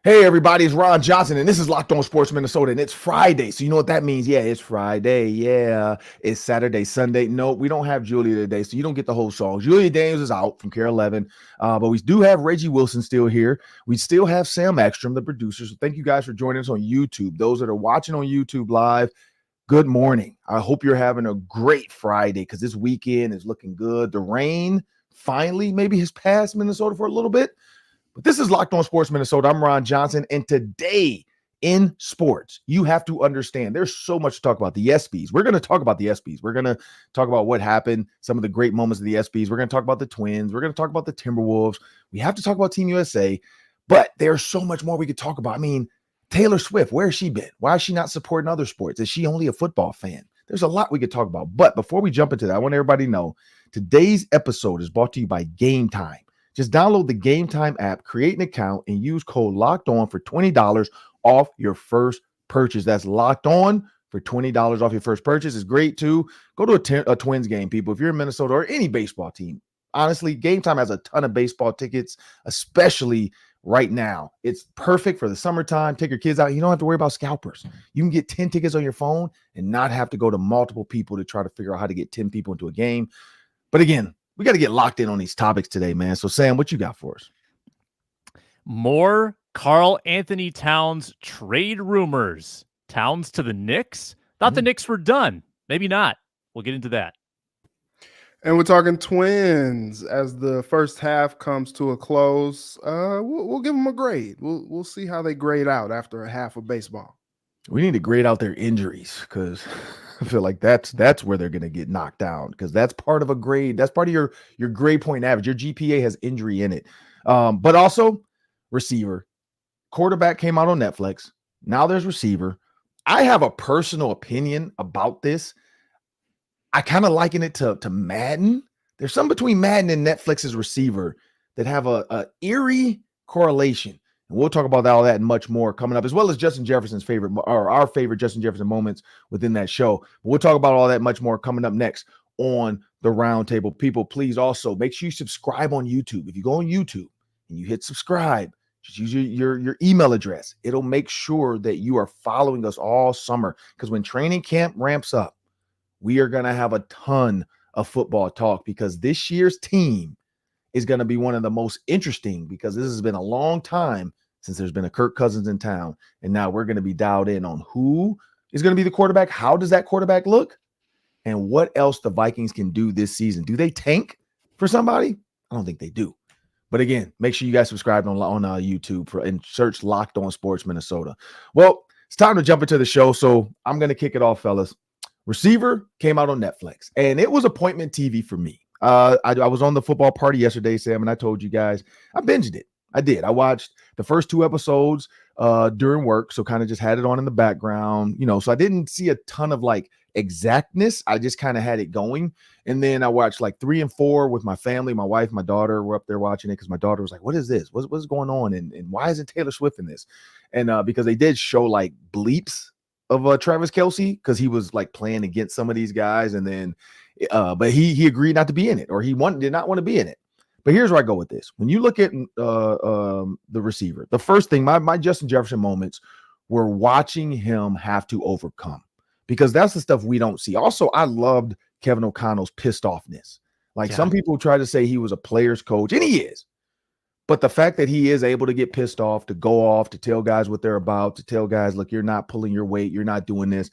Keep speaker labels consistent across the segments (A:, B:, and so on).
A: Hey everybody, it's Ron Johnson, and this is Locked On Sports Minnesota, and it's Friday. So you know what that means? Yeah, it's Friday. Yeah, it's Saturday, Sunday. No, we don't have Julia today, so you don't get the whole song. Julia Daniels is out from Care 11, but we do have Reggie Wilson still here. We still have Sam Ekstrom, the producer. So thank you guys for joining us on YouTube. Those that are watching on YouTube live, good morning. I hope you're having a great Friday because this weekend is looking good. The rain finally maybe has passed Minnesota for a little bit. But this is Locked On Sports Minnesota. I'm Ron Johnson, and today in sports, you have to understand there's so much to talk about. The ESPYs. We're going to talk about the ESPYs. We're going to talk about what happened, some of the great moments of the ESPYs. We're going to talk about the Twins. We're going to talk about the Timberwolves. We have to talk about Team USA, but there's so much more we could talk about. I mean, Taylor Swift, where has she been? Why is she not supporting other sports? Is she only a football fan? There's a lot we could talk about. But before we jump into that, I want everybody to know today's episode is brought to you by Game Time. Just download the Game Time app, create an account, and use code Locked On for $20 off your first purchase. That's Locked On for $20 off your first purchase. It's great too. Go to a Twins game, people. If you're in Minnesota or any baseball team, honestly, Game Time has a ton of baseball tickets, especially right now. It's perfect for the summertime. Take your kids out. You don't have to worry about scalpers. You can get 10 tickets on your phone and not have to go to multiple people to try to figure out how to get 10 people into a game. But again, we got to get locked in on these topics today, man. So, Sam, what you got for us?
B: More Karl-Anthony Towns trade rumors. Towns to the Knicks? Thought the Knicks were done. Maybe not. We'll get into that.
C: And we're talking Twins as the first half comes to a close. We'll give them a grade. We'll see how they grade out after a half of baseball.
A: We need to grade out their injuries because I feel like that's where they're going to get knocked down because that's part of a grade. That's part of your grade point average. Your GPA has injury in it. But also receiver. Quarterback came out on Netflix. Now there's receiver. I have a personal opinion about this. I kind of liken it to Madden. There's something between Madden and Netflix's receiver that have a eerie correlation. And we'll talk about all that and much more coming up, as well as Justin Jefferson's favorite, or our favorite Justin Jefferson moments within that show. But we'll talk about all that much more coming up next on the Roundtable. People, please also make sure you subscribe on YouTube. If you go on YouTube and you hit subscribe, just use your email address. It'll make sure that you are following us all summer because when training camp ramps up, we are going to have a ton of football talk because this year's team is going to be one of the most interesting because this has been a long time since there's been a Kirk Cousins in town. And now we're going to be dialed in on who is going to be the quarterback. How does that quarterback look? And what else the Vikings can do this season. Do they tank for somebody? I don't think they do. But again, make sure you guys subscribe on YouTube and search Locked On Sports Minnesota. Well, it's time to jump into the show. So I'm going to kick it off, fellas. Receiver came out on Netflix, and it was appointment TV for me. I was on the football party yesterday, Sam, and I told you guys I binged it. I did. I watched the first 2 episodes during work, so kind of just had it on in the background, so I didn't see a ton of like exactness. I just kind of had it going. And then I watched like 3 and 4 with my family, my wife, my daughter were up there watching it because my daughter was like, what is this? What's going on? And why isn't Taylor Swift in this? And because they did show like bleeps of Travis Kelce because he was like playing against some of these guys. And then but he agreed not to be in it, or he did not want to be in it. But here's where I go with this. When you look at the receiver, the first thing, my Justin Jefferson moments were watching him have to overcome because that's the stuff we don't see. Also, I loved Kevin O'Connell's pissed offness. Like some people try to say he was a player's coach, and he is. But the fact that he is able to get pissed off, to go off, to tell guys what they're about, to tell guys, look, you're not pulling your weight, you're not doing this.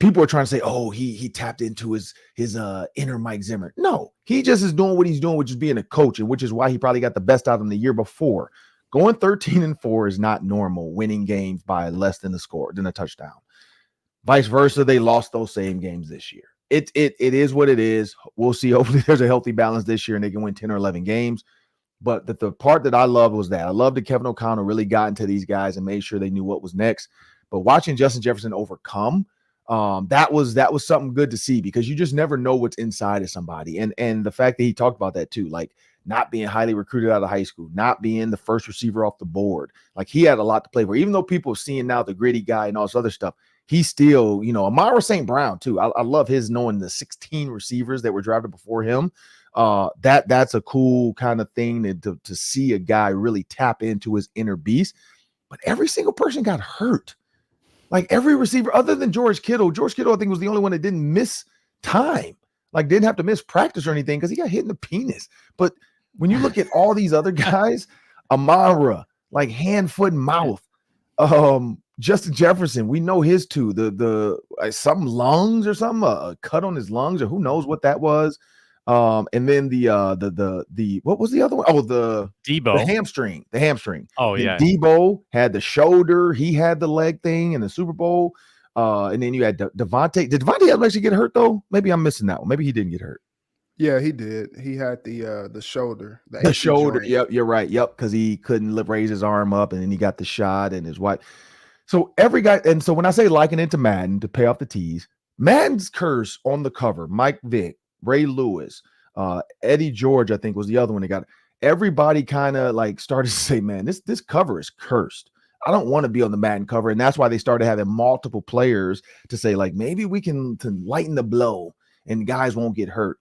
A: People are trying to say, oh, he tapped into his inner Mike Zimmer. No, he just is doing what he's doing, which is being a coach, and which is why he probably got the best out of him the year before. Going 13 and 4 is not normal, winning games by less than a touchdown. Vice versa, they lost those same games this year. It is what it is. We'll see. Hopefully there's a healthy balance this year and they can win 10 or 11 games. But the part that I love was that I love that Kevin O'Connell really got into these guys and made sure they knew what was next. But watching Justin Jefferson overcome, that was something good to see because you just never know what's inside of somebody. And the fact that he talked about that too, like not being highly recruited out of high school, not being the first receiver off the board. Like he had a lot to play for, even though people are seeing now the gritty guy and all this other stuff. He still, Amara St. Brown too. I love his knowing the 16 receivers that were drafted before him. That's a cool kind of thing to see a guy really tap into his inner beast. but every single person got hurt. Like every receiver other than George Kittle, I think was the only one that didn't miss time, like didn't have to miss practice or anything because he got hit in the penis. But when you look at all these other guys, Amara, like hand, foot, and mouth, Justin Jefferson, we know his too. The some lungs or something, a cut on his lungs, or who knows what that was. And then the what was the other one? Oh, the hamstring. The hamstring.
B: Oh,
A: then
B: yeah.
A: Debo had the shoulder. He had the leg thing in the Super Bowl. And then you had Devontae. Did Devontae actually get hurt though? Maybe I'm missing that one. Maybe he didn't get hurt.
C: Yeah, he did. He had the shoulder.
A: The shoulder.
C: Joint.
A: Yep, you're right. Yep, because he couldn't raise his arm up, and then he got the shot, and his wife. So every guy, and so when I say liken it to Madden to pay off the tease, Madden's curse on the cover, Mike Vick, Ray Lewis, Eddie George, I think was the other one that got it. Everybody kind of like started to say, man, this cover is cursed. I don't want to be on the Madden cover. And that's why they started having multiple players to say, like, maybe we can lighten the blow and guys won't get hurt.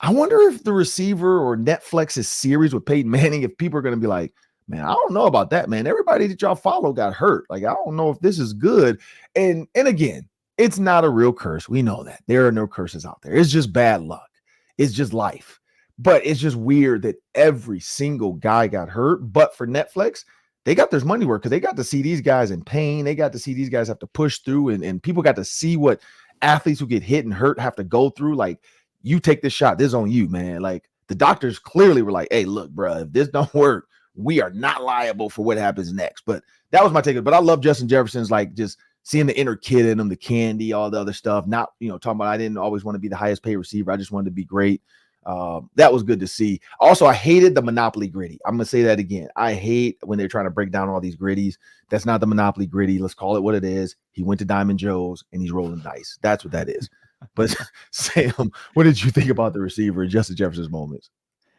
A: I wonder if the receiver or Netflix's series with Peyton Manning, if people are going to be like, man, I don't know about that, man. Everybody that y'all follow got hurt. Like, I don't know if this is good. And again, it's not a real curse. We know that. There are no curses out there. It's just bad luck. It's just life. But it's just weird that every single guy got hurt. But for Netflix, they got their money worth because they got to see these guys in pain. They got to see these guys have to push through, and people got to see what athletes who get hit and hurt have to go through. Like, you take this shot, this is on you, man. Like, the doctors clearly were like, hey, look, bro, if this don't work, we are not liable for what happens next. But that was my take. But I love Justin Jefferson's, like, just seeing the inner kid in him, the candy, all the other stuff. Not, talking about I didn't always want to be the highest paid receiver. I just wanted to be great. That was good to see. Also, I hated the Monopoly gritty. I'm going to say that again. I hate when they're trying to break down all these gritties. That's not the Monopoly gritty. Let's call it what it is. He went to Diamond Joe's and he's rolling dice. That's what that is. But Sam, what did you think about the receiver and Justin Jefferson's moments?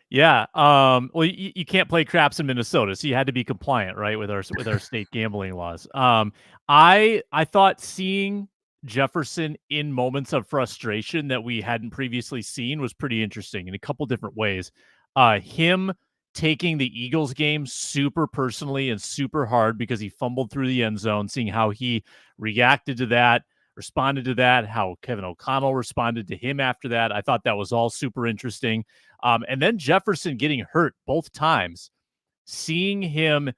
B: Yeah. Well, you can't play craps in Minnesota, so you had to be compliant, right, with our state gambling laws. I thought seeing Jefferson in moments of frustration that we hadn't previously seen was pretty interesting in a couple different ways. Him taking the Eagles game super personally and super hard because he fumbled through the end zone, seeing how he reacted to that, responded to that, how Kevin O'Connell responded to him after that. I thought that was all super interesting. And then Jefferson getting hurt both times, seeing him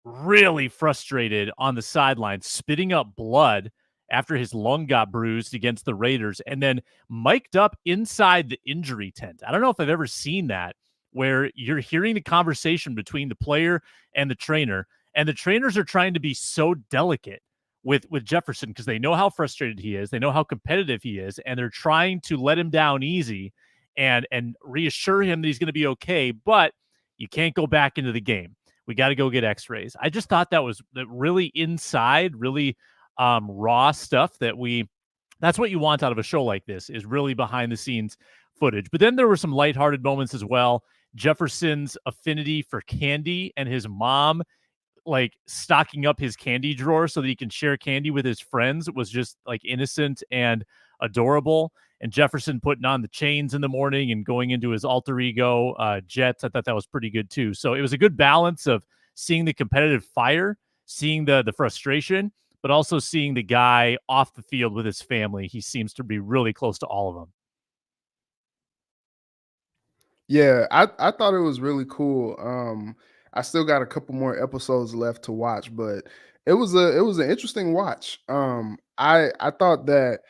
B: really frustrated on the sideline, spitting up blood after his lung got bruised against the Raiders, and then mic'd up inside the injury tent. I don't know if I've ever seen that, where you're hearing the conversation between the player and the trainers are trying to be so delicate with Jefferson because they know how frustrated he is, they know how competitive he is, and they're trying to let him down easy and reassure him that he's going to be okay, but you can't go back into the game. We got to go get x-rays. I just thought that was really inside, really raw stuff that's what you want out of a show like this, is really behind the scenes footage. But then there were some lighthearted moments as well. Jefferson's affinity for candy and his mom like stocking up his candy drawer so that he can share candy with his friends was just like innocent and adorable. And Jefferson putting on the chains in the morning and going into his alter ego Jets, I thought that was pretty good too. So it was a good balance of seeing the competitive fire, seeing the frustration, but also seeing the guy off the field with his family. He seems to be really close to all of them.
C: Yeah, I thought it was really cool. I still got a couple more episodes left to watch, but it was an interesting watch. I thought that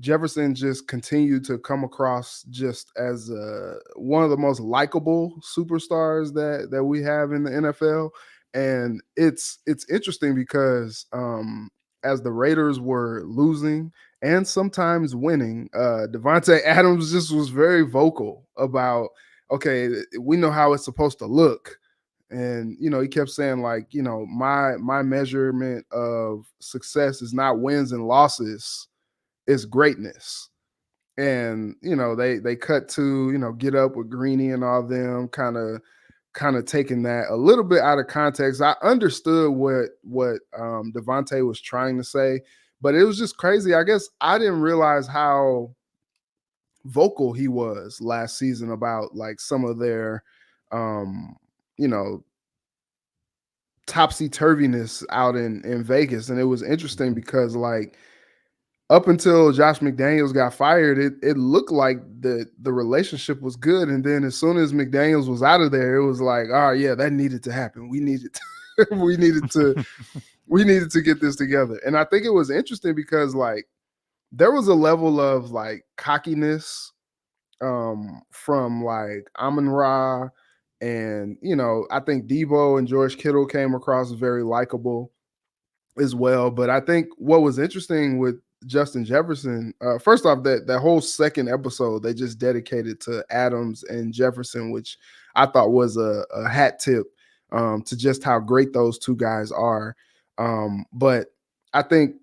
C: Jefferson just continued to come across just as one of the most likable superstars that we have in the NFL, and it's interesting because as the Raiders were losing and sometimes winning, Devontae Adams just was very vocal about, okay, we know how it's supposed to look. And, he kept saying, like, my measurement of success is not wins and losses, it's greatness. And, they cut to, Get Up with Greeny and all them kind of taking that a little bit out of context. I understood what Devontae was trying to say, but it was just crazy. I guess I didn't realize how vocal he was last season about like some of their topsy-turviness out in Vegas. And it was interesting because like up until Josh McDaniels got fired, it looked like the relationship was good. And then as soon as McDaniels was out of there, it was like, oh yeah, that needed to happen. We needed to get this together. And I think it was interesting because like there was a level of like cockiness from like Amon-Ra, and I think Debo and George Kittle came across as very likable as well. But I think what was interesting with Justin Jefferson, first off, that whole second episode they just dedicated to Adams and Jefferson, which I thought was a hat tip to just how great those two guys are. But I think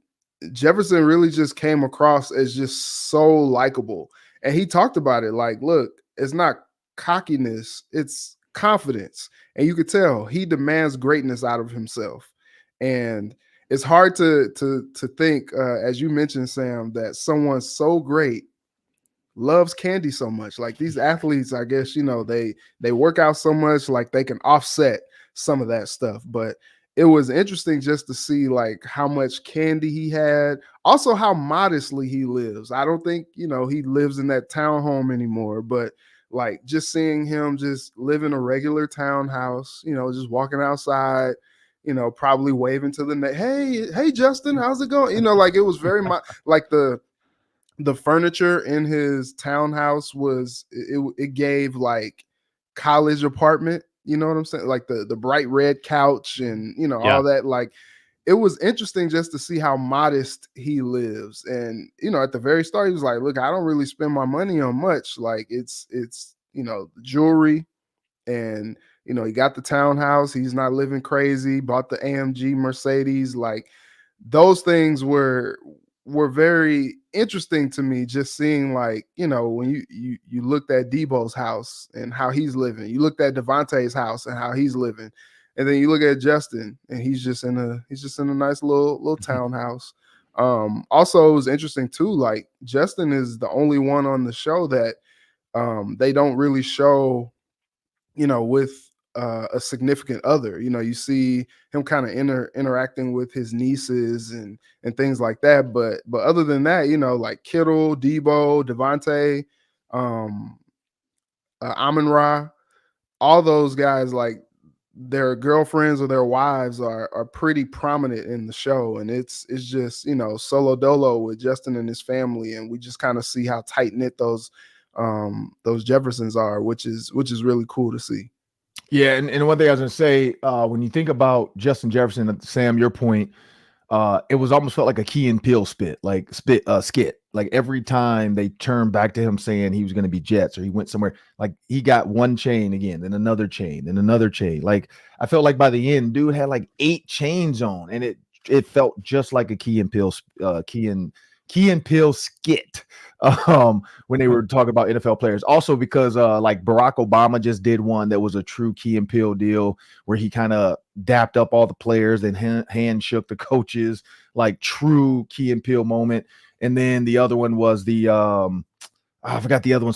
C: Jefferson really just came across as just so likable. And he talked about it like, look, it's not cockiness, it's confidence. And you could tell he demands greatness out of himself. And it's hard to think, as you mentioned, Sam, that someone so great loves candy so much. Like these athletes, I guess, they work out so much, like they can offset some of that stuff. But it was interesting just to see like how much candy he had, also how modestly he lives. I don't think, he lives in that townhome anymore, but like just seeing him just live in a regular townhouse, just walking outside, probably waving to the hey, Justin, how's it going? Like it was very much like the furniture in his townhouse was, it gave like college apartment, you know what I'm saying? Like the bright red couch and, all that. Like it was interesting just to see how modest he lives. And, at the very start, he was like, look, I don't really spend my money on much. Like it's, jewelry and, he got the townhouse. He's not living crazy, bought the AMG Mercedes. Like those things were very interesting to me, just seeing like, when you looked at Debo's house and how he's living, you looked at Devontae's house and how he's living, and then you look at Justin and he's just in a nice little townhouse. Also it was interesting too, like Justin is the only one on the show that they don't really show, with a significant other. You see him kind of interacting with his nieces and things like that. But other than that, like Kittle, Debo, Devontae, Amon-Ra, all those guys, like their girlfriends or their wives are pretty prominent in the show. And it's just, solo dolo with Justin and his family. And we just kind of see how tight knit those Jeffersons are, which is really cool to see.
A: Yeah, and one thing I was gonna say, when you think about Justin Jefferson, Sam, your point, it was almost felt like a Key and Peele skit. Like every time they turned back to him saying he was gonna be Jets or he went somewhere, like he got one chain again, then another chain, then another chain. Like I felt like by the end, dude had like 8 chains on, and it felt just like a Key and Peele skit when they were talking about NFL players. Also because like Barack Obama just did one that was a true Key and Peele deal where he kind of dapped up all the players and hand shook the coaches, like true Key and Peele moment. And then the other one was the I forgot the other one.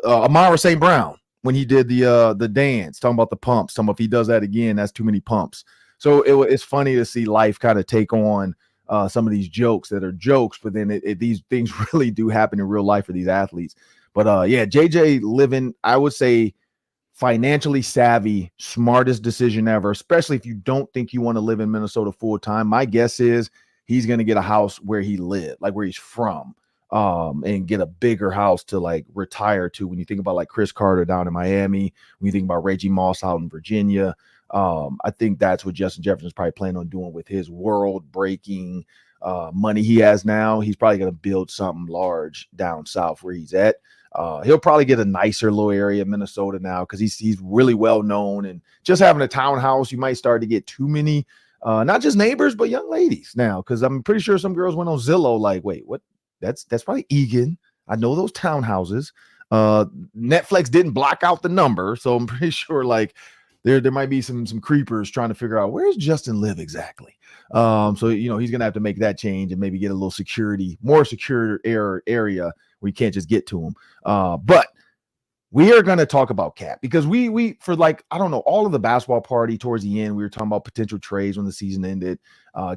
A: Amara St. Brown when he did the dance, talking about the pumps, talking about if he does that again, that's too many pumps. So it's funny to see life kind of take on some of these jokes that are jokes, but then these things really do happen in real life for these athletes. But yeah, JJ living, I would say, financially savvy, smartest decision ever, especially if you don't think you want to live in Minnesota full time. My guess is he's going to get a house where he lived, like where he's from, and get a bigger house to like retire to. When you think about like Chris Carter down in Miami, when you think about Reggie Moss out in Virginia, I think that's what Justin Jefferson is probably planning on doing with his world-breaking money he has now. He's probably going to build something large down south where he's at. He'll probably get a nicer little area in Minnesota now because he's really well known. And just having a townhouse, you might start to get too many, not just neighbors, but young ladies now. Because I'm pretty sure some girls went on Zillow like, wait, what? That's probably Egan. I know those townhouses. Netflix didn't block out the number, so I'm pretty sure like there might be some creepers trying to figure out where's Justin live exactly. So he's gonna have to make that change and maybe get a little more secure area where you can't just get to him. But we are going to talk about Cat because we for like, I don't know, all of the basketball party towards the end, we were talking about potential trades when the season ended.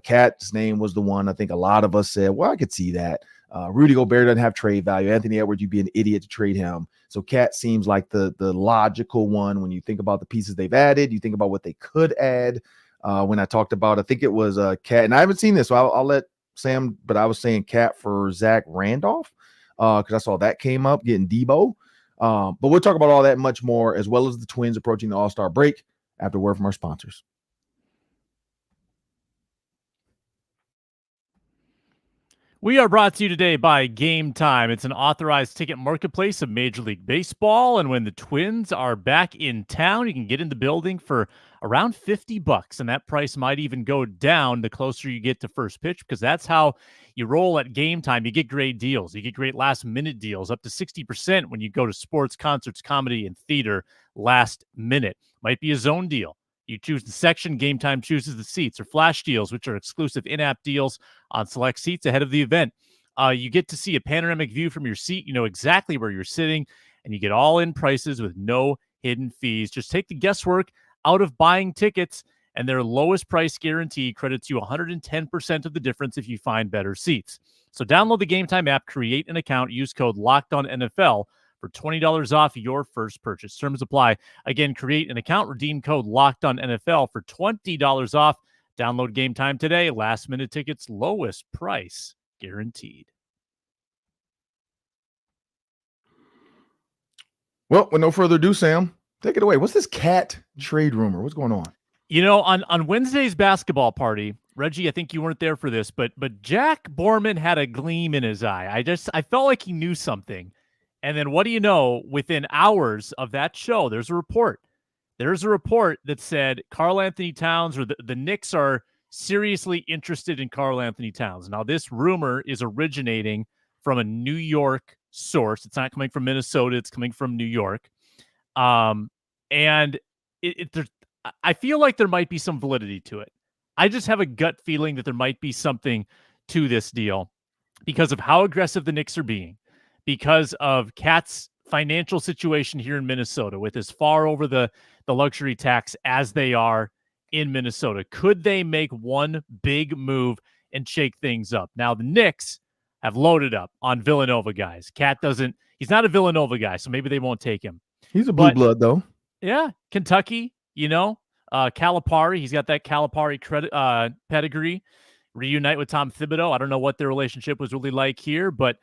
A: Cat's name was the one I think a lot of us said, well, I could see that. Rudy Gobert doesn't have trade value. Anthony Edwards, you'd be an idiot to trade him. So Cat seems like the logical one when you think about the pieces they've added. You think about what they could add. When I talked about, I think it was Cat, and I haven't seen this, so I'll let Sam, but I was saying Cat for Zach Randolph because I saw that came up, getting Debo. But we'll talk about all that and much more, as well as the Twins approaching the All-Star break after a word from our sponsors.
B: We are brought to you today by Game Time. It's an authorized ticket marketplace of Major League Baseball, and when the Twins are back in town, you can get in the building for around $50, and that price might even go down the closer you get to first pitch, because that's how you roll at Game Time. You get great deals. You get great last-minute deals, up to 60% when you go to sports, concerts, comedy, and theater last minute. Might be a zone deal. You choose the section, Game Time chooses the seats, or flash deals, which are exclusive in-app deals on select seats ahead of the event. You get to see a panoramic view from your seat. You know exactly where you're sitting, and you get all-in prices with no hidden fees. Just take the guesswork out of buying tickets, and their lowest price guarantee credits you 110% of the difference if you find better seats. So download the Game Time app, create an account, use code LOCKEDONNFL for $20 off your first purchase. Terms apply. Again, create an account, redeem code LOCKEDONNFL for $20 off. Download Game Time today. Last minute tickets, lowest price guaranteed.
A: Well, with no further ado, Sam, take it away. What's this Cat trade rumor? What's going on?
B: You know, on Wednesday's basketball party, Reggie, I think you weren't there for this, but Jack Borman had a gleam in his eye. I felt like he knew something. And then what do you know? Within hours of that show, there's a report. There's a report that said Karl-Anthony Towns, or the Knicks are seriously interested in Karl-Anthony Towns. Now, this rumor is originating from a New York source. It's not coming from Minnesota. It's coming from New York. And I feel like there might be some validity to it. I just have a gut feeling that there might be something to this deal because of how aggressive the Knicks are being, because of Cat's financial situation here in Minnesota, with as far over the luxury tax as they are in Minnesota. Could they make one big move and shake things up? Now, the Knicks have loaded up on Villanova guys. Cat he's not a Villanova guy, so maybe they won't take him.
A: He's a blue blood, though.
B: Yeah, Kentucky, Calipari. He's got that Calipari pedigree. Reunite with Tom Thibodeau. I don't know what their relationship was really like here, but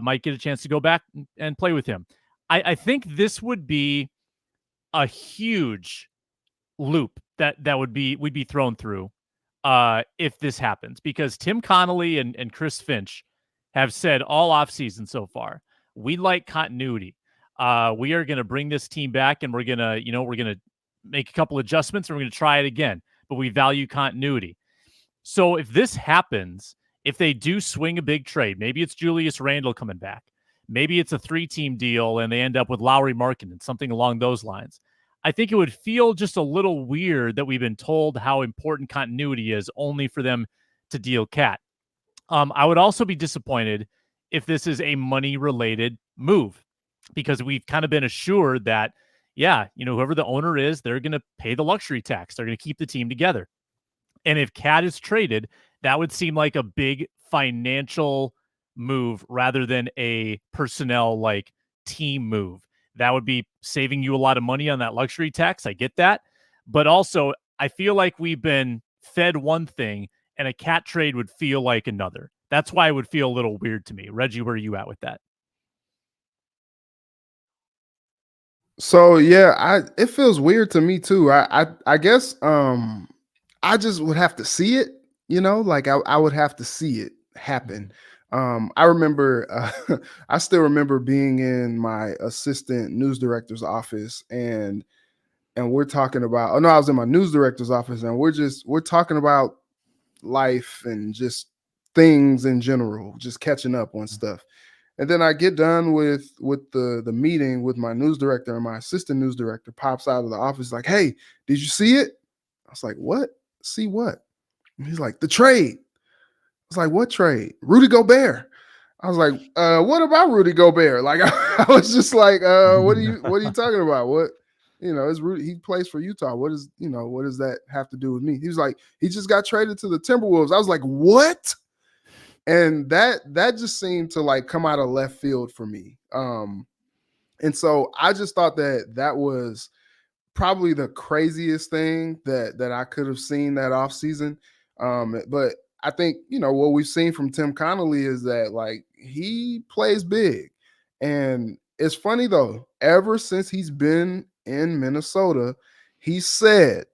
B: might get a chance to go back and play with him. I think this would be a huge loop that we'd be thrown through if this happens, because Tim Connolly and Chris Finch have said all offseason so far, we like continuity. We are going to bring this team back, and we're going to make a couple adjustments, and we're going to try it again, but we value continuity. So if this happens, if they do swing a big trade, maybe it's Julius Randle coming back, maybe it's a 3-team deal and they end up with Lauri Markkanen, something along those lines, I think it would feel just a little weird that we've been told how important continuity is only for them to deal Cat. I would also be disappointed if this is a money-related move, because we've kind of been assured that, whoever the owner is, they're going to pay the luxury tax. They're going to keep the team together. And if Cat is traded, that would seem like a big financial move rather than a personnel like team move. That would be saving you a lot of money on that luxury tax. I get that. But also, I feel like we've been fed one thing and a Cat trade would feel like another. That's why it would feel a little weird to me. Reggie, where are you at with that?
C: So yeah, it feels weird to me too. I guess I just would have to see it, like I would have to see it happen. I remember I still remember being in my assistant news director's office and we're talking about, I was in my news director's office and we're talking about life and just things in general, just catching up on stuff. And then I get done with the meeting with my news director, and my assistant news director pops out of the office like, "Hey, did you see it?" I was like, "What? See what?" And he's like, "The trade." I was like, "What trade?" "Rudy Gobert." I was like, what about Rudy Gobert? Like, I was just like, what are you talking about? What, it's Rudy. He plays for Utah. What does that have to do with me? He was like, he just got traded to the Timberwolves. I was like, what? And that just seemed to like come out of left field for me. And so I just thought that was probably the craziest thing that I could have seen that offseason. But I think, what we've seen from Tim Connolly is that like he plays big. And it's funny though, ever since he's been in Minnesota, he said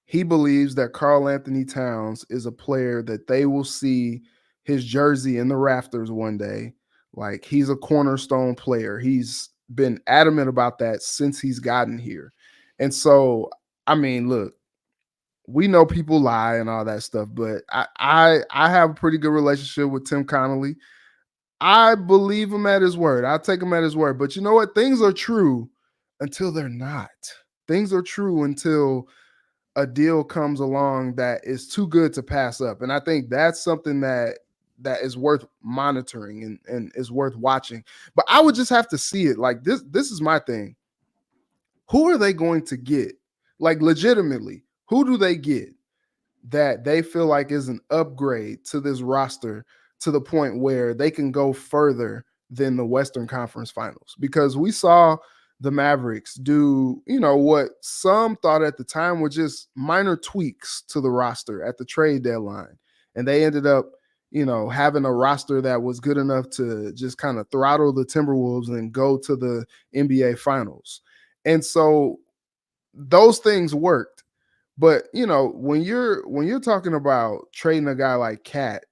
C: he believes that Karl-Anthony Towns is a player that they will see his jersey in the rafters one day. Like he's a cornerstone player. He's been adamant about that since he's gotten here. And so, I mean, look, we know people lie and all that stuff, but I have a pretty good relationship with Tim Connolly. I believe him at his word. I'll take him at his word. But you know what? Things are true until they're not. Things are true until a deal comes along that is too good to pass up. And I think that's something that is worth monitoring and is worth watching. But I would just have to see it. Like this is my thing. Who are they going to get? Like legitimately, who do they get that they feel like is an upgrade to this roster to the point where they can go further than the Western Conference Finals? Because we saw the Mavericks do, what some thought at the time were just minor tweaks to the roster at the trade deadline. And they ended up, having a roster that was good enough to just kind of throttle the Timberwolves and go to the NBA Finals. And so those things worked. But, when you're talking about trading a guy like Cat,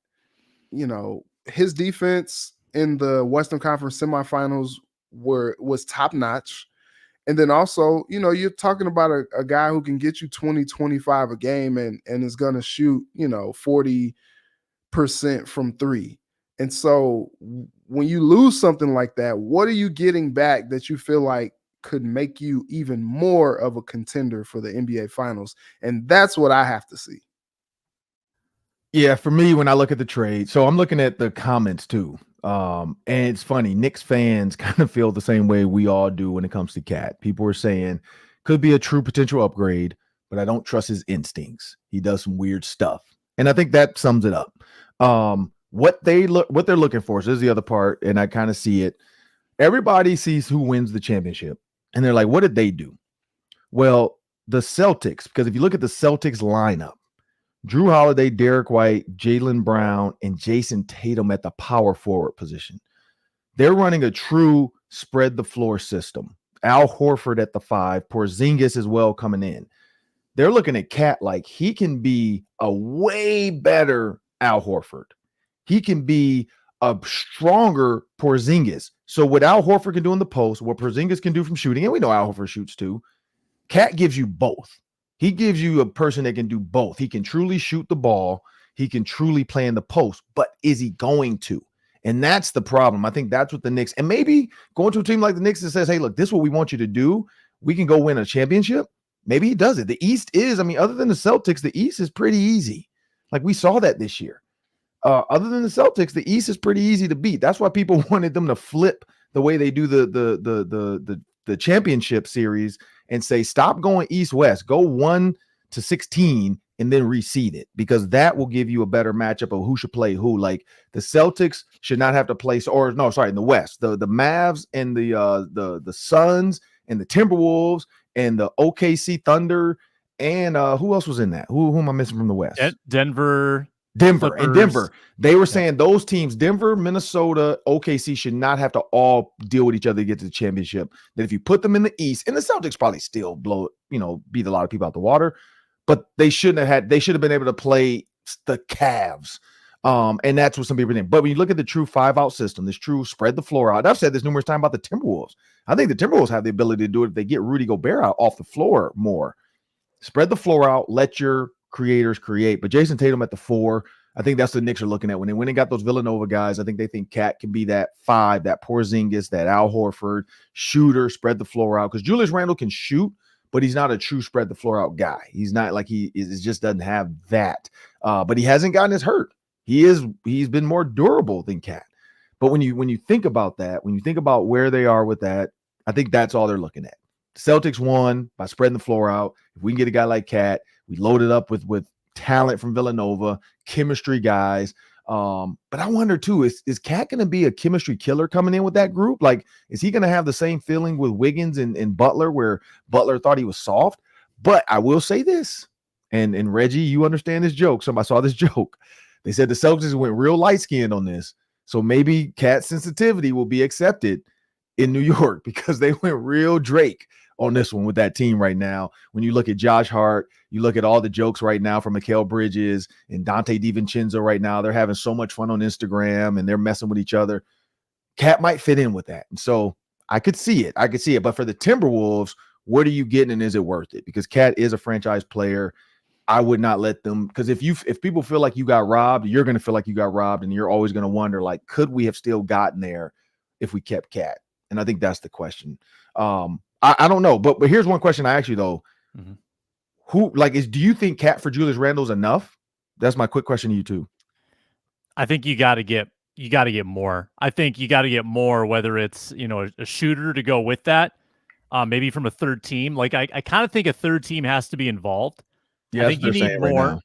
C: his defense in the Western Conference semifinals was top notch. And then also, you're talking about a guy who can get you 20, 25 a game and is going to shoot, 40% from three. And so when you lose something like that, what are you getting back that you feel like could make you even more of a contender for the NBA Finals? And that's what I have to see.
A: Yeah, for me, when I look at the trade, so I'm looking at the comments too. And it's funny, Knicks fans kind of feel the same way we all do when it comes to Cat. People are saying could be a true potential upgrade, but I don't trust his instincts. He does some weird stuff. And I think that sums it up. What they're looking for, so this is the other part, and I kind of see it. Everybody sees who wins the championship, and they're like, what did they do? Well, the Celtics, because if you look at the Celtics lineup, Drew Holiday, Derek White, Jaylen Brown, and Jason Tatum at the power forward position. They're running a true spread the floor system. Al Horford at the 5, Porzingis as well coming in. They're looking at Cat like he can be a way better Al Horford. He can be a stronger Porzingis. So what Al Horford can do in the post, what Porzingis can do from shooting, and we know Al Horford shoots too, Cat gives you both. He gives you a person that can do both. He can truly shoot the ball. He can truly play in the post, but is he going to? And that's the problem. I think that's what the Knicks, and maybe going to a team like the Knicks that says, hey, look, this is what we want you to do. We can go win a championship. Maybe he does it. The East is, other than the Celtics, the East is pretty easy. Like we saw that this year. Other than the Celtics, the East is pretty easy to beat. That's why people wanted them to flip the way they do the championship series and say, stop going East-West, go 1 to 16 and then reseed it, because that will give you a better matchup of who should play who. Like the Celtics should not have to play, in the West, the Mavs and the Suns and the Timberwolves and the OKC Thunder and who else was in that? Who am I missing from the West?
B: Denver.
A: They were saying those teams, Denver, Minnesota, OKC, should not have to all deal with each other to get to the championship. That if you put them in the East, and the Celtics probably still beat a lot of people out the water, but they should have been able to play the Cavs. And that's what some people think. But when you look at the true 5-out system, this true spread the floor out, I've said this numerous times about the Timberwolves. I think the Timberwolves have the ability to do it if they get Rudy Gobert out off the floor more. Spread the floor out, let your creators create. But Jason Tatum at the 4, I think that's what the Knicks are looking at. When they got those Villanova guys, I think they think Cat can be that 5, that Porzingis, that Al Horford shooter, spread the floor out. Because Julius Randle can shoot, but he's not a true spread the floor out guy. He's not like he just doesn't have that. But he hasn't gotten his hurt. He's been more durable than Cat. But when you think about that, when you think about where they are with that, I think that's all they're looking at. Celtics won by spreading the floor out. If we can get a guy like Cat, we load it up with talent from Villanova, chemistry guys. But I wonder too, is Cat going to be a chemistry killer coming in with that group? Like, is he going to have the same feeling with Wiggins and Butler, where Butler thought he was soft? But I will say this, and Reggie, you understand this joke. Somebody saw this joke. They said the Celtics went real light-skinned on this. So maybe Cat sensitivity will be accepted in New York because they went real Drake on this one with that team right now. When you look at Josh Hart, you look at all the jokes right now from Mikal Bridges and Dante DiVincenzo right now. They're having so much fun on Instagram and they're messing with each other. Cat might fit in with that. And so I could see it. But for the Timberwolves, what are you getting and is it worth it? Because Cat is a franchise player. I would not let them, because if people feel like you got robbed, you're going to feel like you got robbed, and you're always going to wonder, like, could we have still gotten there if we kept Cat? And I think that's the question. I don't know, but here's one question I ask you though: do you think Cat for Julius Randle is enough? That's my quick question to you too.
B: I think you got to get more. I think you got to get more, whether it's a shooter to go with that, maybe from a third team. Like I kind of think a third team has to be involved.
A: Yeah,
B: I think you need more,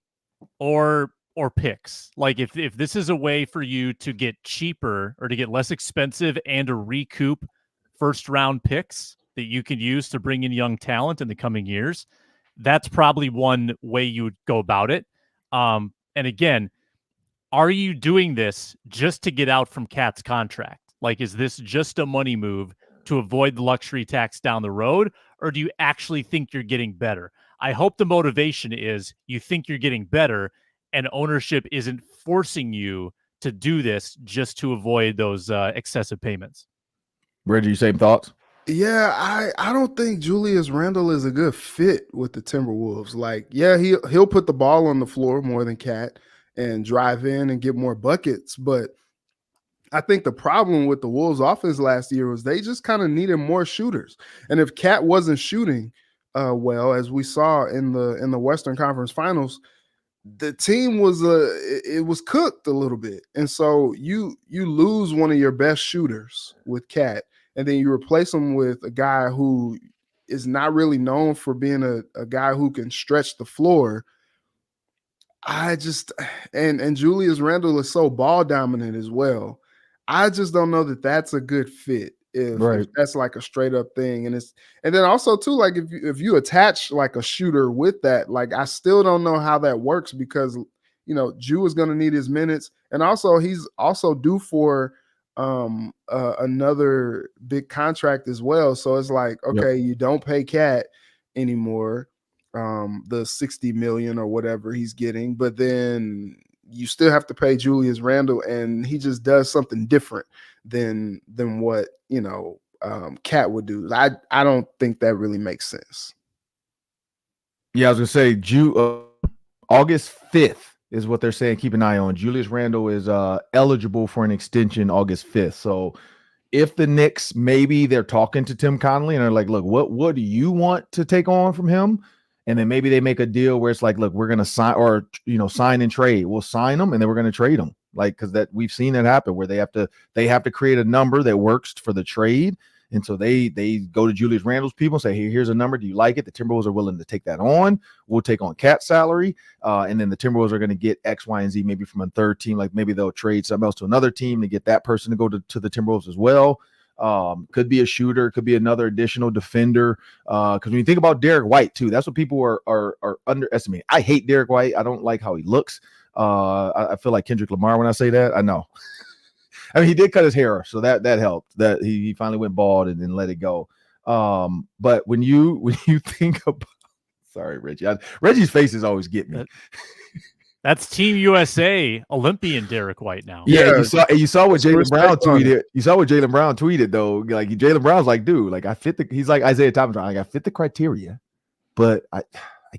B: or picks. Like if this is a way for you to get cheaper or to get less expensive and to recoup first round picks that you can use to bring in young talent in the coming years, that's probably one way you would go about it. And again, are you doing this just to get out from Cat's contract? Like, is this just a money move to avoid the luxury tax down the road, or do you actually think you're getting better? I hope the motivation is you think you're getting better and ownership isn't forcing you to do this just to avoid those excessive payments.
A: Reggie, same thoughts?
C: Yeah, I don't think Julius Randle is a good fit with the Timberwolves. Like, yeah, he'll put the ball on the floor more than Cat and drive in and get more buckets. But I think the problem with the Wolves offense last year was they just kind of needed more shooters. And if Cat wasn't shooting well, as we saw in the Western Conference Finals, the team was cooked a little bit. And so you lose one of your best shooters with Cat, and then you replace him with a guy who is not really known for being a guy who can stretch the floor. And Julius Randle is so ball dominant as well. I just don't know that that's a good fit if that's like a straight up thing. And then also too, like if you attach like a shooter with that, like I still don't know how that works, because Ju is going to need his minutes, and also he's also due for another big contract as well. So it's like, okay, you don't pay Cat anymore, the $60 million or whatever he's getting, but then you still have to pay Julius Randle, and he just does something different than what Cat would do. I don't think that really makes sense.
A: Yeah, I was gonna say August 5th is what they're saying. Keep an eye on. Julius Randle is eligible for an extension August 5th. So if the Knicks, maybe they're talking to Tim Connolly and they're like, look, what do you want to take on from him? And then maybe they make a deal where it's like, look, we're going to sign, or, sign and trade. We'll sign them and then we're going to trade them. Like, because that we've seen that happen where they have to create a number that works for the trade. And so they go to Julius Randle's people and say, hey, here's a number. Do you like it? The Timberwolves are willing to take that on. We'll take on Cat's salary. And then the Timberwolves are going to get X, Y, and Z, maybe from a third team. Like maybe they'll trade something else to another team to get that person to go to the Timberwolves as well. Could be a shooter, could be another additional defender. Because when you think about Derek White too, that's what people are underestimating. I hate Derek White. I don't like how he looks. I feel like Kendrick Lamar when I say that. I know. I mean, he did cut his hair, so that helped. That he finally went bald and then let it go. But when you think about, sorry, Reggie, Reggie's faces always get me.
B: That's Team USA Olympian Derek White now.
A: Yeah, you saw what Jaylen Brown tweeted. You saw what Jaylen Brown tweeted though. Like Jaylen Brown's like, dude, like he's like Isaiah Thomas. Like I fit the criteria, but I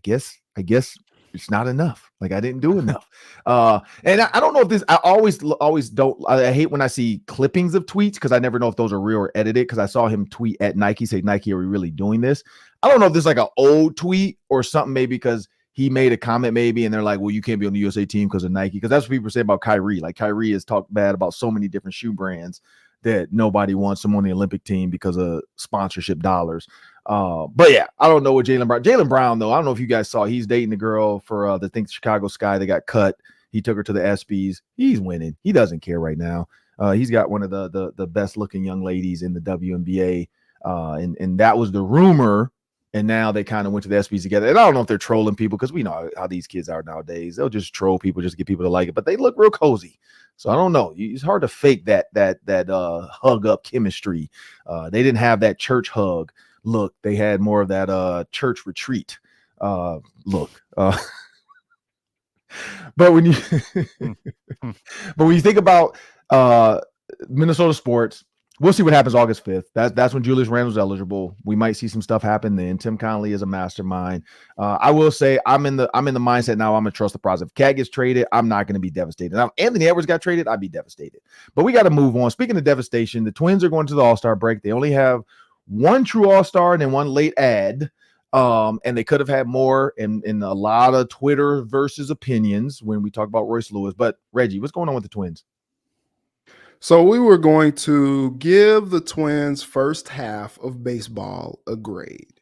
A: guess it's not enough. Like I didn't do enough. And I don't know if this. I always don't. I hate when I see clippings of tweets because I never know if those are real or edited. Because I saw him tweet at Nike, say, Nike, are we really doing this? I don't know if this is like an old tweet or something, maybe because he made a comment maybe, and they're like, well, you can't be on the USA team because of Nike. Because that's what people say about Kyrie. Like Kyrie has talked bad about so many different shoe brands that nobody wants him on the Olympic team because of sponsorship dollars. But yeah, I don't know what Jaylen Brown, though. I don't know if you guys saw, he's dating the girl for the Chicago Sky that got cut. He took her to the ESPYs. He's winning. He doesn't care right now. He's got one of the best looking young ladies in the WNBA. And that was the rumor. And now they kind of went to the ESPYs together. And I don't know if they're trolling people, because we know how these kids are nowadays. They'll just troll people just to get people to like it. But they look real cozy. So I don't know. It's hard to fake that hug up chemistry. They didn't have that church hug look. They had more of that church retreat look. But when you think about Minnesota sports, we'll see what happens August 5th. That's when Julius Randle's eligible. We might see some stuff happen then. Tim Connelly is a mastermind. I will say I'm in the mindset now. I'm gonna trust the process. If Cat gets traded, I'm not gonna be devastated. Now, if Anthony Edwards got traded, I'd be devastated. But we got to move on. Speaking of devastation, the Twins are going to the All-Star break. They only have one true All-Star and then one late ad. And they could have had more in a lot of Twitter versus opinions when we talk about Royce Lewis. But Reggie, what's going on with the Twins?
C: So we were going to give the Twins' first half of baseball a grade.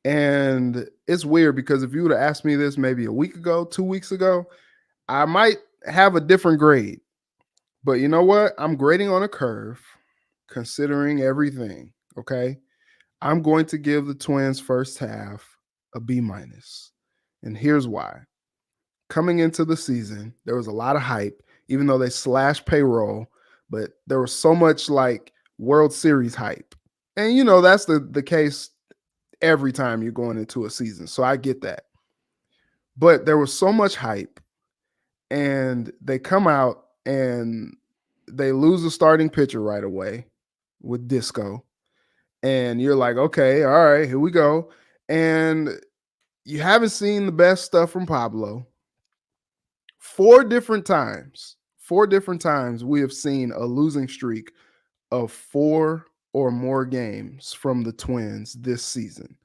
C: And it's weird because if you would have asked me this maybe a week ago, 2 weeks ago, I might have a different grade. But you know what? I'm grading on a curve, considering everything, okay? I'm going to give the Twins' first half a B-. And here's why. Coming into the season, there was a lot of hype, even though they slashed payroll, but there was so much like World Series hype. And, you know, that's the case every time you're going into a season. So I get that. But there was so much hype, and they come out and they lose a starting pitcher right away with Disco. And you're like, okay, all right, here we go. And you haven't seen the best stuff from Pablo. Four different times we have seen a losing streak of 4 or more games from the Twins this season.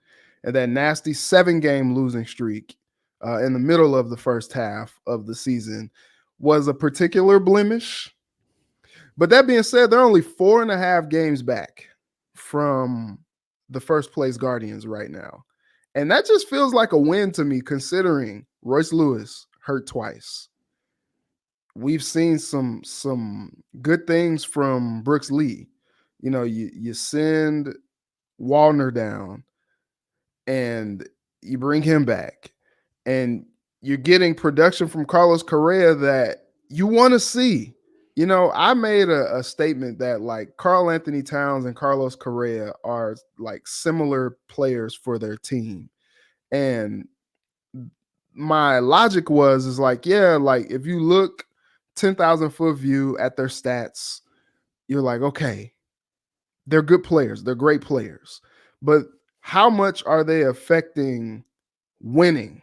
C: And that nasty 7-game losing streak in the middle of the first half of the season was a particular blemish. But that being said, they're only 4.5 games back from the first place Guardians right now. And that just feels like a win to me, considering Royce Lewis hurt twice. We've seen some good things from Brooks Lee. You know, you send Wallner down and you bring him back, and you're getting production from Carlos Correa that you want to see. You know, I made a statement that like Karl-Anthony Towns and Carlos Correa are like similar players for their team. And my logic is like, yeah, like if you look 10,000 foot view at their stats, you're like, okay, they're good players. They're great players. But how much are they affecting winning?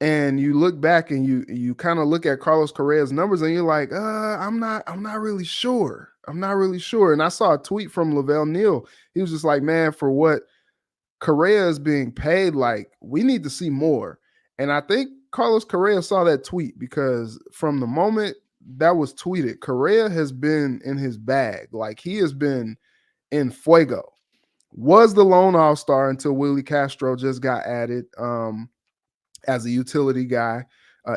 C: And you look back and you kind of look at Carlos Correa's numbers and you're like, I'm not really sure. I'm not really sure. And I saw a tweet from Lavelle Neal. He was just like, man, for what Correa is being paid, like we need to see more. And I think Carlos Correa saw that tweet, because from the moment that was tweeted, Correa has been in his bag. Like he has been in fuego. Was the lone all-star until Willie Castro just got added as a utility guy,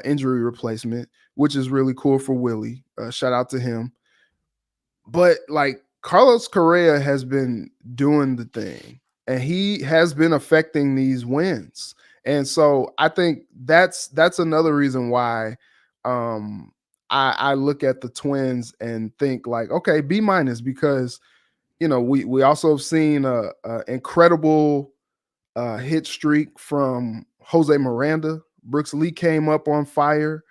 C: injury replacement, which is really cool for Willie. Shout out to him. But like Carlos Correa has been doing the thing, and he has been affecting these wins. And so I think that's another reason why I look at the Twins and think like, okay, B-, because you know we also have seen a incredible hit streak from Jose Miranda. Brooks Lee came up on fire.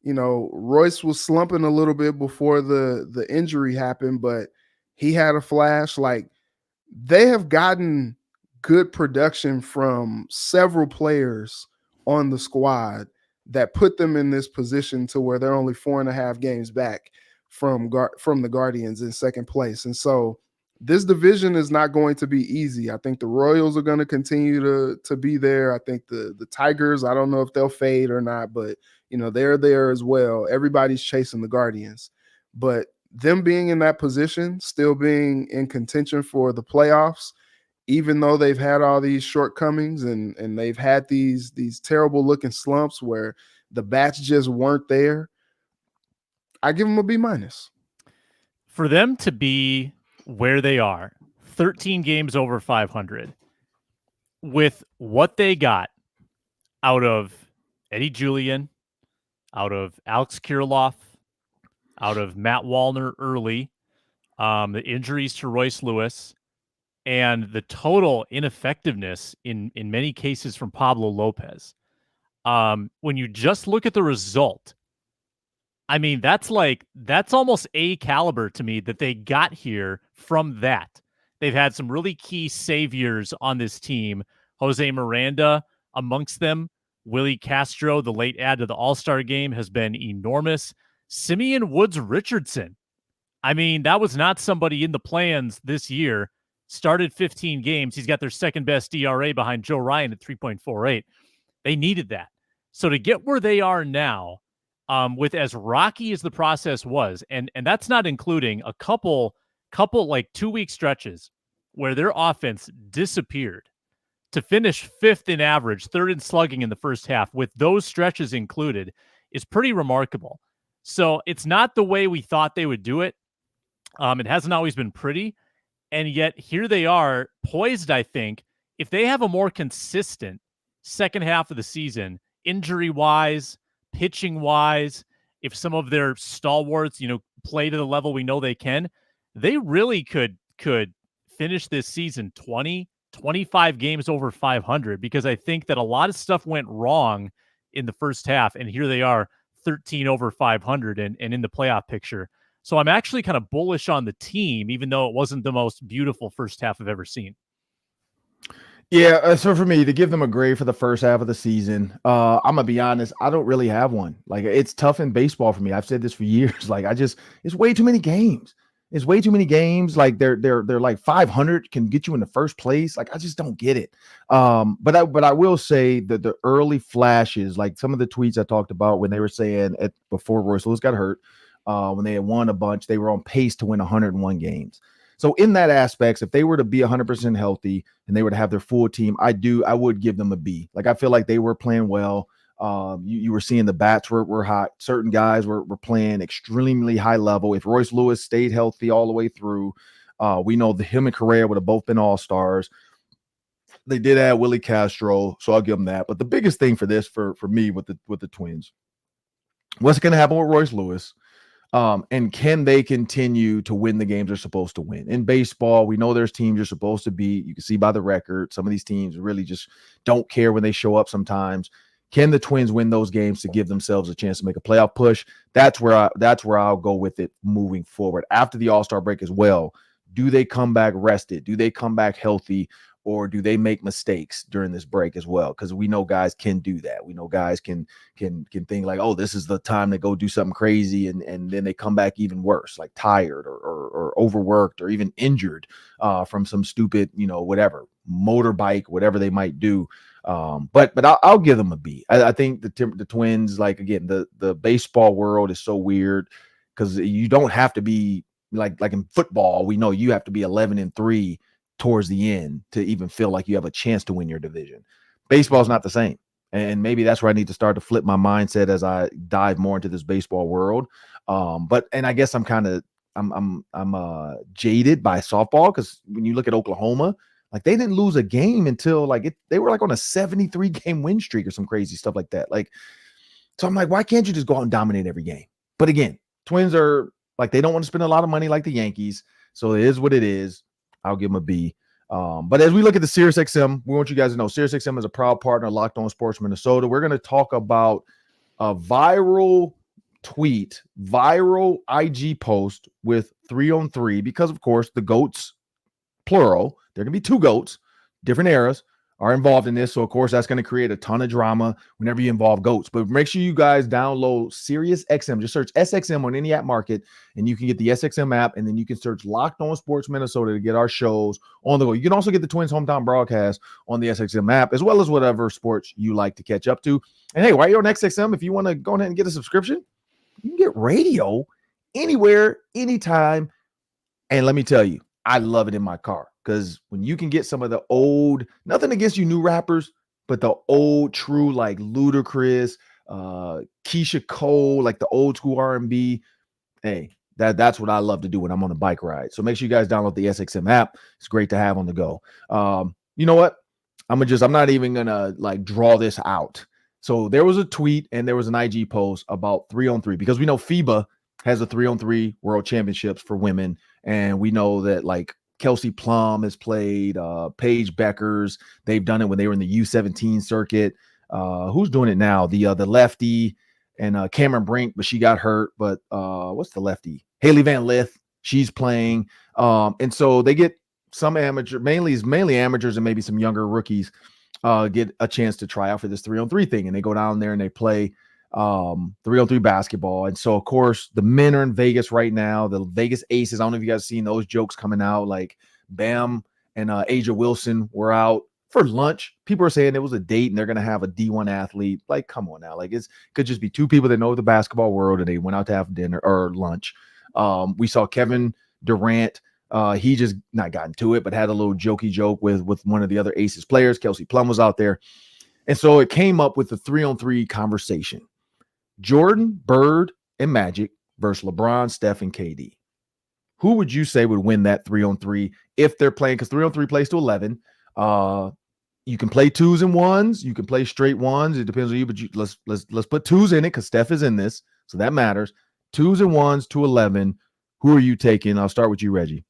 C: You know, Royce was slumping a little bit before the injury happened, but he had a flash. Like they have gotten good production from several players on the squad that put them in this position to where they're only 4.5 games back from the Guardians in second place. And so this division is not going to be easy. I think the Royals are going to continue to be there. I think the Tigers, I don't know if they'll fade or not, but they're there as well. Everybody's chasing the Guardians. But them being in that position, still being in contention for the playoffs, even though they've had all these shortcomings and they've had these terrible looking slumps where the bats just weren't there, I give them a B-.
B: For them to be where they are, 13 games over 500, with what they got out of Eddie Julian, out of Alex Kirilloff, out of Matt Wallner early, the injuries to Royce Lewis, and the total ineffectiveness in many cases from Pablo Lopez. When you just look at the result, I mean, that's almost A caliber to me that they got here from that. They've had some really key saviors on this team. Jose Miranda amongst them. Willie Castro, the late add to the All-Star game, has been enormous. Simeon Woods Richardson. I mean, that was not somebody in the plans this year. Started 15 games. He's got their second best ERA behind Joe Ryan at 3.48. They needed that. So to get where they are now, with as rocky as the process was, and that's not including a couple like 2-week stretches where their offense disappeared, to finish 5th in average, 3rd in slugging in the first half, with those stretches included, is pretty remarkable. So it's not the way we thought they would do it. It hasn't always been pretty, and yet here they are, poised, I think, if they have a more consistent second half of the season, injury-wise, pitching-wise, if some of their stalwarts, play to the level we know they can, they really could finish this season 20, 25 games over 500, because I think that a lot of stuff went wrong in the first half, and here they are 13 over 500 and in the playoff picture. So I'm actually kind of bullish on the team, even though it wasn't the most beautiful first half I've ever seen.
A: Yeah, so for me to give them a grade for the first half of the season, I'm gonna be honest, I don't really have one. Like, it's tough in baseball for me. I've said this for years. Like, it's way too many games. It's way too many games. Like, they're like 500 can get you in the first place. Like, I just don't get it. But I will say that the early flashes, like some of the tweets I talked about when they were saying before Royce Lewis got hurt, when they had won a bunch, they were on pace to win 101 games. So in that aspects, if they were to be 100% healthy and they were to have their full team, I would give them a B. Like, I feel like they were playing well. You were seeing the bats were hot. Certain guys were playing extremely high level. If Royce Lewis stayed healthy all the way through, we know that him and Correa would have both been all-stars. They did add Willie Castro, so I'll give them that. But the biggest thing for this, for me with the Twins, what's going to happen with Royce Lewis? And can they continue to win the games they're supposed to win? In baseball, we know there's teams you're supposed to beat. You can see by the record, some of these teams really just don't care when they show up sometimes. Can the Twins win those games to give themselves a chance to make a playoff push? That's where I'll go with it moving forward. After the All-Star break as well, do they come back rested? Do they come back healthy? Or do they make mistakes during this break as well? Because we know guys can do that. We know guys can think like, oh, this is the time to go do something crazy, and then they come back even worse, like tired or overworked or even injured from some stupid, whatever, motorbike, whatever they might do. But I'll give them a B. I think the Twins, like, again, the baseball world is so weird because you don't have to be like in football. We know you have to be 11-3 towards the end to even feel like you have a chance to win your division. Baseball is not the same. And maybe that's where I need to start to flip my mindset as I dive more into this baseball world. But I guess I'm jaded by softball, because when you look at Oklahoma, like, they didn't lose a game until they were like on a 73 game win streak or some crazy stuff like that. Like, so I'm like, why can't you just go out and dominate every game? But again, Twins are like, they don't want to spend a lot of money like the Yankees. So it is what it is. I'll give them a B. But as we look at the SiriusXM, we want you guys to know SiriusXM is a proud partner of Locked On Sports Minnesota. We're going to talk about a viral tweet, viral IG post with 3-on-3, because, of course, the GOATs, plural, there can be two GOATs, different eras, are involved in this. So, of course, that's going to create a ton of drama whenever you involve GOATs. But make sure you guys download SiriusXM. Just search SXM on any app market, and you can get the SXM app, and then you can search Locked On Sports Minnesota to get our shows on the go. You can also get the Twins hometown broadcast on the SXM app, as well as whatever sports you like to catch up to. And hey, while you're on SXM, if you want to go ahead and get a subscription, you can get radio anywhere, anytime. And let me tell you, I love it in my car. Because when you can get some of the old, nothing against you new rappers, but the old true like Ludacris, Keisha Cole, like the old school R&B, hey, that's what I love to do when I'm on a bike ride. So make sure you guys download the SXM app. It's great to have on the go. You know what? I'm not even gonna like draw this out. So there was a tweet and there was an IG post about 3-on-3 because we know FIBA has a 3-on-3 World Championships for women, and we know that like Kelsey Plum has played, Paige Beckers. They've done it when they were in the U17 circuit. Who's doing it now? The lefty and Cameron Brink, but she got hurt. But what's the lefty? Haley Van Lith. She's playing. And so they get some amateur, mainly amateurs and maybe some younger rookies get a chance to try out for this 3-on-3 thing. And they go down there and they play 3-on-3 basketball. And so, of course, the men are in Vegas right now. The Vegas Aces, I don't know if you guys seen those jokes coming out, like Bam and Aja Wilson were out for lunch. People are saying it was a date and they're going to have a D1 athlete. Like, come on now. Like, it could just be two people that know the basketball world and they went out to have dinner or lunch. We saw Kevin Durant. He just not gotten to it, but had a little jokey joke with one of the other Aces players. Kelsey Plum was out there. And so it came up with the 3-on-3 conversation. Jordan, Bird, and Magic versus LeBron, Steph, and KD. Who would you say would win that 3-on-3 if they're playing? Because 3-on-3 plays to 11. You can play 2s and 1s. You can play straight 1s. It depends on you, but let's put 2s in it because Steph is in this, so that matters. 2s and 1s to 11. Who are you taking? I'll start with you, Reggie.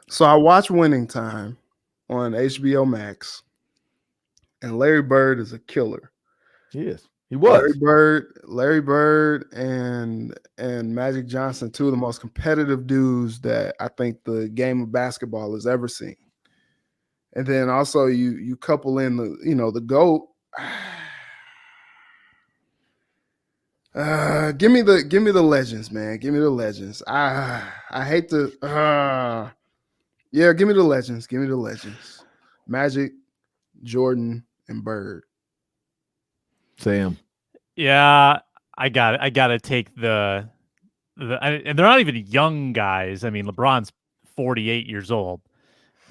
C: So I watch Winning Time on HBO Max, and Larry Bird is a killer.
A: He is. He was.
C: Larry Bird and Magic Johnson, two of the most competitive dudes that I think the game of basketball has ever seen. And then also you couple in the GOAT. Give me the legends, man. Give me the legends. I hate to give me the legends. Give me the legends. Magic, Jordan, and Bird.
A: Sam.
B: Yeah, I got it. I got to take and they're not even young guys. I mean, LeBron's 48 years old,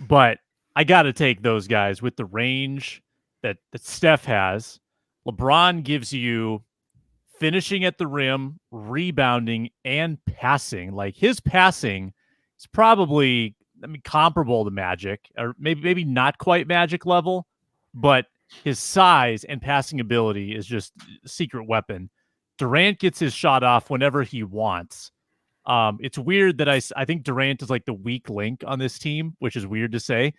B: but I got to take those guys with the range that Steph has. LeBron gives you finishing at the rim, rebounding, and passing. Like his passing is probably, comparable to Magic, or maybe not quite Magic level, but his size and passing ability is just a secret weapon. Durant gets his shot off whenever he wants. It's weird that I think Durant is like the weak link on this team, which is weird to say,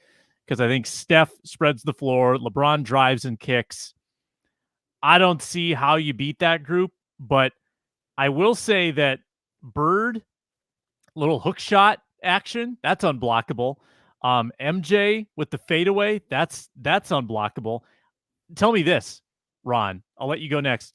B: because I think Steph spreads the floor, LeBron drives and kicks. I don't see how you beat that group, but I will say that Bird, little hook shot action, that's unblockable. MJ with the fadeaway, that's unblockable. Tell me this, Ron. I'll let you go next.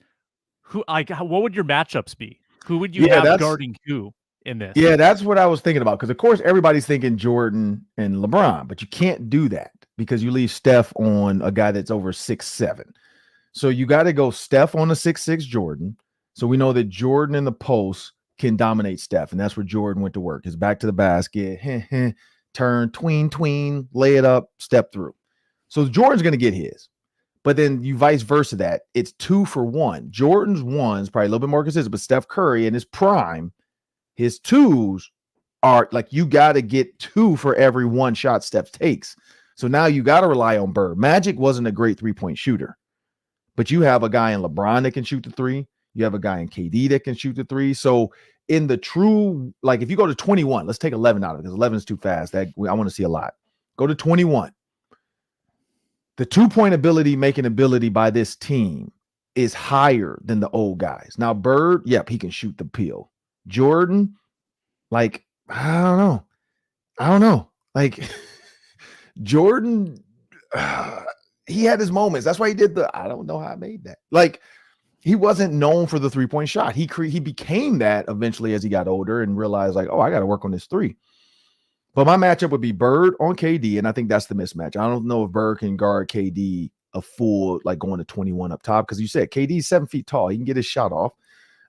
B: What would your matchups be? Who would you have guarding who in this?
A: Yeah, that's what I was thinking about. Because of course everybody's thinking Jordan and LeBron, but you can't do that because you leave Steph on a guy that's over 6'7". So you got to go Steph on a 6'6" Jordan. So we know that Jordan in the post can dominate Steph, and that's where Jordan went to work. His back to the basket, turn, tween, lay it up, step through. So Jordan's going to get his. But then you vice versa that. It's 2 for 1. Jordan's 1's probably a little bit more consistent, but Steph Curry in his prime, his 2's are like you got to get 2 for every 1 shot Steph takes. So now you got to rely on Bird. Magic wasn't a great 3-point shooter, but you have a guy in LeBron that can shoot the 3. You have a guy in KD that can shoot the 3. So in the true, like if you go to 21, let's take 11 out of it because 11 is too fast. I want to see a lot. Go to 21. The 2-point making ability by this team is higher than the old guys. Now, Bird, yep, he can shoot the peel. Jordan, like, I don't know. Like, Jordan, he had his moments. That's why he did I don't know how I made that. Like, he wasn't known for the 3-point shot. He became that eventually as he got older and realized, like, oh, I got to work on this 3. But my matchup would be Bird on KD, and I think that's the mismatch. I don't know if Bird can guard KD a full, like going to 21 up top, because you said KD's 7 feet tall. He can get his shot off.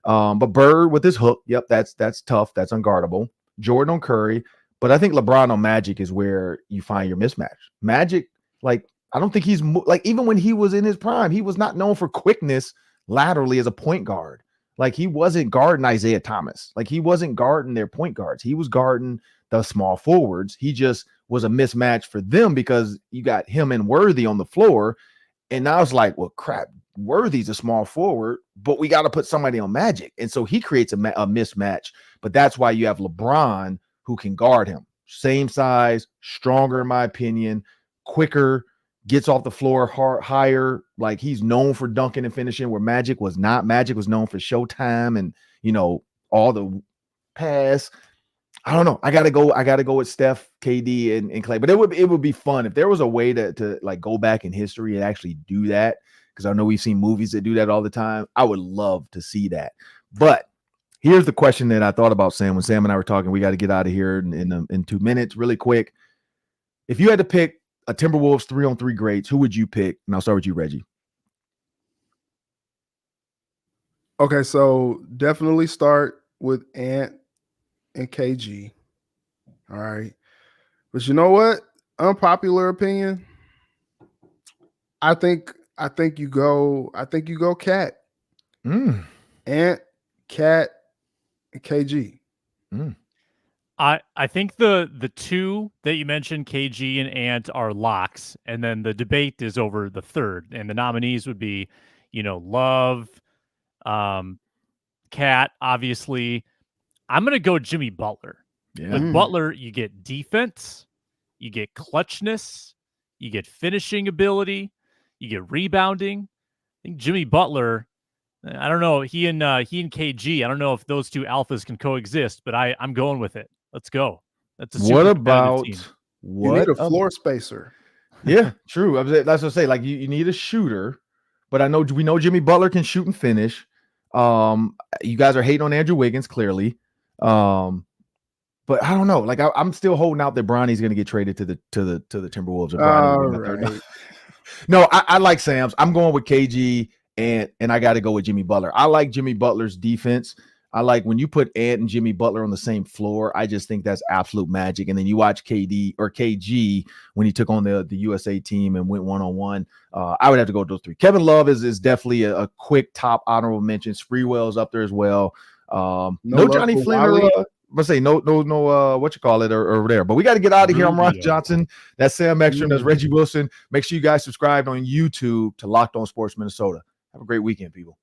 A: But Bird with his hook, yep, that's tough. That's unguardable. Jordan on Curry. But I think LeBron on Magic is where you find your mismatch. Magic, like, I don't think he's like, even when he was in his prime, he was not known for quickness laterally as a point guard. Like, he wasn't guarding Isaiah Thomas. Like, he wasn't guarding their point guards. He was guarding the small forwards. He just was a mismatch for them because you got him and Worthy on the floor. And now it's like, well, crap, Worthy's a small forward, but we got to put somebody on Magic. And so he creates a mismatch. But that's why you have LeBron who can guard him. Same size, stronger, in my opinion, quicker, gets off the floor higher. Like, he's known for dunking and finishing, where Magic was not. Magic was known for showtime and, all the pass. I don't know. I gotta go with Steph, KD, and Clay. But it would be fun if there was a way to like go back in history and actually do that, because I know we've seen movies that do that all the time. I would love to see that. But here's the question that I thought about, Sam, when Sam and I were talking. We got to get out of here in 2 minutes, really quick. If you had to pick a Timberwolves 3-on-3 greats, who would you pick? And I'll start with you, Reggie.
C: Okay, so definitely start with Ant and KG. All right. But you know what? Unpopular opinion. I think you go Cat. Ant, Cat, and KG.
B: I think the two that you mentioned, KG and Ant, are locks, and then the debate is over the third, and the nominees would be, Love, Cat, obviously. I'm gonna go Jimmy Butler.
A: Yeah.
B: With Butler, you get defense, you get clutchness, you get finishing ability, you get rebounding. I think Jimmy Butler, I don't know, he and KG, I don't know if those two alphas can coexist, but I'm going with it. Let's go. That's a super
A: What about
B: team.
C: You need a floor spacer.
A: Yeah, true. That's what I say. Like, you need a shooter, but we know Jimmy Butler can shoot and finish. You guys are hating on Andrew Wiggins, clearly. But I don't know. Like, I'm still holding out that Bronny's going to get traded to the Timberwolves. Right. No, I like Sam's. I'm going with KG, and I got to go with Jimmy Butler. I like Jimmy Butler's defense. I like when you put Ant and Jimmy Butler on the same floor. I just think that's absolute magic. And then you watch KG when he took on the USA team and went one-on-one. I would have to go with those three. Kevin Love is definitely a quick top honorable mention. Spreewell's up there as well. No Johnny Flynn. Let's say no, what you call it or over there. But we got to get out of here. I'm Ron Johnson. That's Sam Ekstrom. That's Reggie Wilson. Make sure you guys subscribe on YouTube to Locked On Sports Minnesota. Have a great weekend, people.